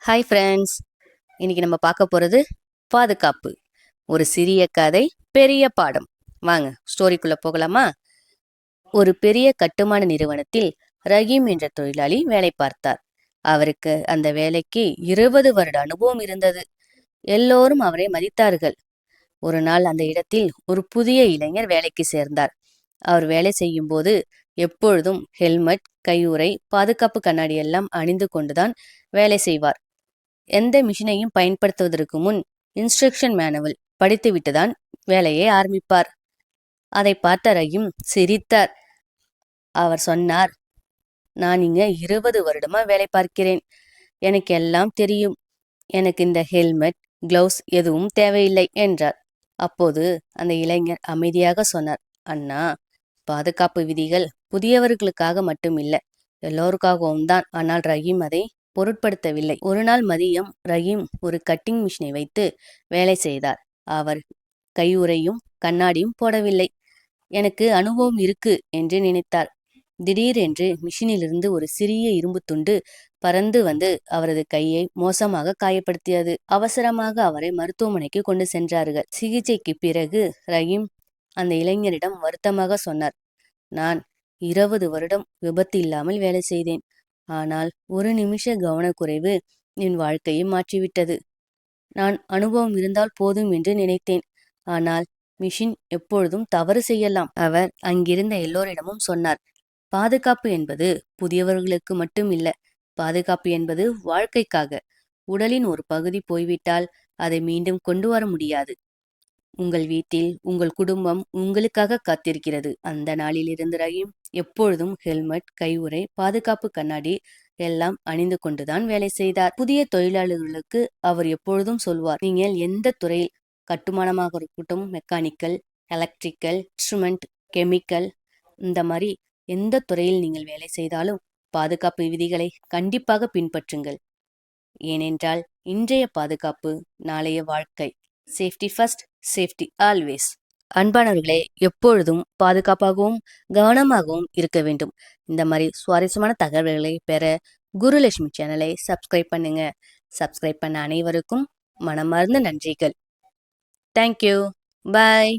Hi friends, இன்னைக்கு நம்ம பார்க்க போகிறது பாதுகாப்பு. ஒரு சிறிய கதை, பெரிய பாடம். வாங்க ஸ்டோரிக்குள்ள போகலாமா? ஒரு பெரிய கட்டுமான நிறுவனத்தில் ரஹீம் என்ற தொழிலாளி வேலை பார்த்தார். அவருக்கு அந்த வேலைக்கு 20 வருட அனுபவம் இருந்தது. எல்லோரும் அவரை மதித்தார்கள். ஒரு நாள் அந்த இடத்தில் ஒரு புதிய இளைஞர் வேலைக்கு சேர்ந்தார். அவர் வேலை செய்யும் போது எப்பொழுதும் ஹெல்மெட், கையுறை, பாதுகாப்பு கண்ணாடி எல்லாம் அணிந்து கொண்டுதான் வேலை செய்வார். எந்த மிஷினையும் பயன்படுத்துவதற்கு முன் இன்ஸ்ட்ரக்ஷன் மேனுவல் படித்துவிட்டுதான் வேலையை ஆரம்பிப்பார். அதை பார்த்த ரஹீம் சிரித்தார். அவர் சொன்னார், நான் இங்க 20 வருடமா வேலை பார்க்கிறேன். எனக்கு எல்லாம் தெரியும். எனக்கு இந்த ஹெல்மெட், கிளவுஸ் எதுவும் தேவையில்லை என்றார். அப்போது அந்த இளைஞர் அமைதியாக சொன்னார், அண்ணா, பாதுகாப்பு விதிகள் புதியவர்களுக்காக மட்டும் இல்ல, எல்லோருக்காகவும் தான். ஆனால் ரஹீம் அதை பொருட்படுத்தவில்லை. ஒரு நாள் மதியம் ரஹீம் ஒரு கட்டிங் மிஷினை வைத்து வேலை செய்தார். அவர் கையுறையும் கண்ணாடியும் போடவில்லை. எனக்கு அனுபவம் இருக்கு என்று நினைத்தார். திடீரென்று மிஷினிலிருந்து ஒரு சிறிய இரும்பு துண்டு பறந்து வந்து அவரது கையை மோசமாக காயப்படுத்தியது. அவசரமாக அவரை மருத்துவமனைக்கு கொண்டு சென்றார்கள். சிகிச்சைக்கு பிறகு ரஹீம் அந்த இளைஞரிடம் வருத்தமாக சொன்னார், நான் 20 வருடம் விபத்து இல்லாமல் வேலை செய்தேன். ஆனால் ஒரு நிமிஷ கவனக்குறைவு என் வாழ்க்கையை மாற்றிவிட்டது. நான் அனுபவம் இருந்தால் போதும் என்று நினைத்தேன். ஆனால் மிஷின் எப்பொழுதும் தவறு செய்யலாம். அவர் அங்கிருந்த எல்லோரிடமும் சொன்னார், பாதுகாப்பு என்பது புதியவர்களுக்கு மட்டும் இல்ல, பாதுகாப்பு என்பது வாழ்க்கைக்காக. உடலின் ஒரு பகுதி போய்விட்டால் அதை மீண்டும் கொண்டு வர முடியாது. உங்கள் வீட்டில் உங்கள் குடும்பம் உங்களுக்காக காத்திருக்கிறது. அந்த நாளிலிருந்து ரஹீம் எப்பொழுதும் ஹெல்மெட், கையுறை, பாதுகாப்பு கண்ணாடி எல்லாம் அணிந்து கொண்டுதான் வேலை செய்தார். புதிய தொழிலாளர்களுக்கு அவர் எப்பொழுதும் சொல்வார், நீங்கள் எந்த துறையில், கட்டுமானமாக இருக்கட்டும், மெக்கானிக்கல், எலக்ட்ரிக்கல், இன்ஸ்ட்ருமெண்ட், கெமிக்கல், இந்த மாதிரி எந்த துறையில் நீங்கள் வேலை செய்தாலும் பாதுகாப்பு விதிகளை கண்டிப்பாக பின்பற்றுங்கள். ஏனென்றால் இன்றைய பாதுகாப்பு நாளைய வாழ்க்கை. Safety first, safety always. அன்பானவர்களே, எப்பொழுதும் பாதுகாப்பாகவும் கவனமாகவும் இருக்க வேண்டும். இந்த மாதிரி சுவாரஸ்யமான தகவல்களை பெற குருலட்சுமி சேனலை சப்ஸ்கிரைப் பண்ணுங்க. சப்ஸ்கிரைப் பண்ண அனைவருக்கும் மனமார்ந்த நன்றிகள். தேங்க்யூ. பாய்.